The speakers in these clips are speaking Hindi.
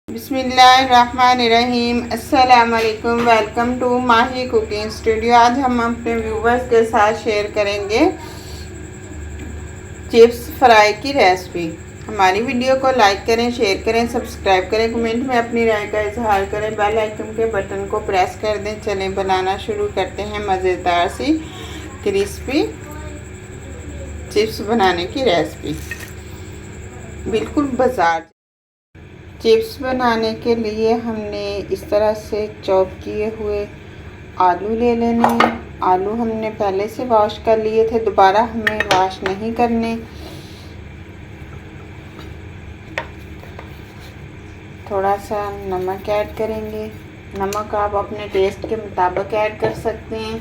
बिस्मिल्लाहिर्रहमानिर्रहीम। अस्सलाम वालेकुम। Welcome to Mahi cooking studio. आज हम अपने व्यूवर्स के साथ शेयर करेंगे चिप्स फ्राई की रेसिपी। हमारी वीडियो को लाइक करें, शेयर करें, सब्सक्राइब करें, कमेंट में अपनी राय का इजहार करें, बेल आइकन के बटन को प्रेस कर दें। चलें बनाना शुरू करते हैं मज़ेदार सी क्रिस्पी चिप्स बनाने की रेसिपी। बिल्कुल बाजार। चिप्स बनाने के लिए हमने इस तरह से चॉप किए हुए आलू ले लेने हैं। आलू हमने पहले से वॉश कर लिए थे, दोबारा हमें वॉश नहीं करने। थोड़ा सा नमक ऐड करेंगे। नमक आप अपने टेस्ट के मुताबिक ऐड कर सकते हैं।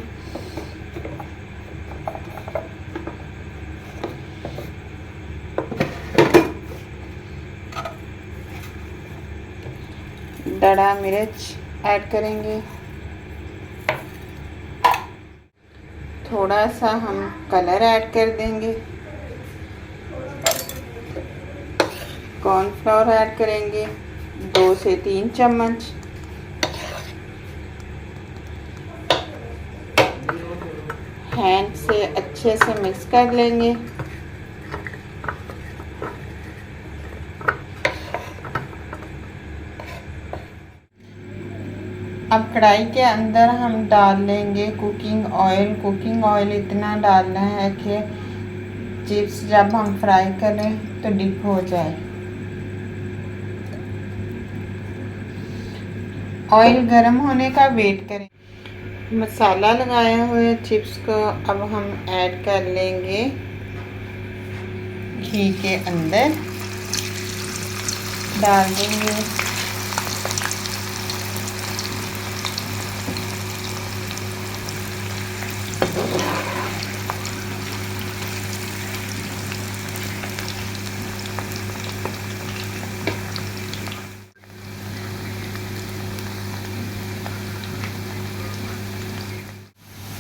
दड़ा मिर्च ऐड करेंगे। थोड़ा सा हम कलर ऐड कर देंगे। कॉर्नफ्लोर ऐड करेंगे 2 से 3 चम्मच। हैंड से अच्छे से मिक्स कर लेंगे। अब कढ़ाई के अंदर हम डाल लेंगे कुकिंग ऑयल। कुकिंग ऑयल इतना डालना है कि चिप्स जब हम फ्राई करें तो डिप हो जाए। ऑयल गर्म होने का वेट करें। मसाला लगाए हुए चिप्स को अब हम ऐड कर लेंगे घी के अंदर डाल देंगे।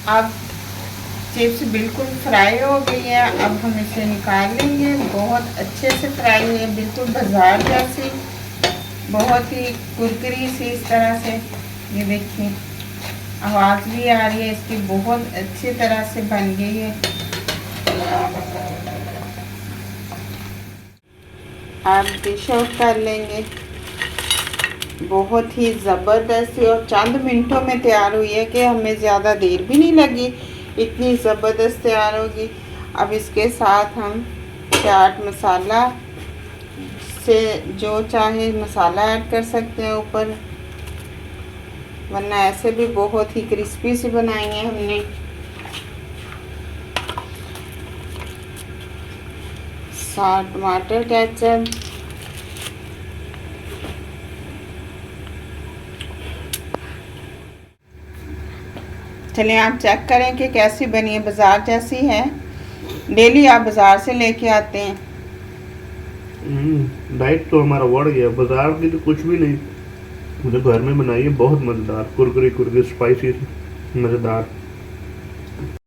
अब चिप्स बिल्कुल फ्राई हो गई है। अब हम इसे निकाल लेंगे। बहुत अच्छे से फ्राई है, बिल्कुल बाजार जैसी, बहुत ही कुरकुरी सी इस तरह से। ये देखिए आवाज़ भी आ रही है इसकी, बहुत अच्छी तरह से बन गई है। अब डिश आउट कर लेंगे। बहुत ही ज़बरदस्त और चंद मिनटों में तैयार हुई है कि हमें ज़्यादा देर भी नहीं लगी, इतनी ज़बरदस्त तैयार होगी। अब इसके साथ हम चाट मसाला से जो चाहे मसाला ऐड कर सकते हैं ऊपर, वरना ऐसे भी बहुत ही क्रिस्पी सी बनाई है हमने। साथ टमाटर केचप, चलिए आप चेक करें कि कैसी बनी है। बाजार जैसी है। डेली आप बाजार से लेके आते हैं। डाइट तो हमारा बढ़ गया, बाजार की तो कुछ भी नहीं। मुझे घर में बनाई है, बहुत मज़ेदार, कुरकुरी कुरकुरी स्पाइसी मज़ेदार।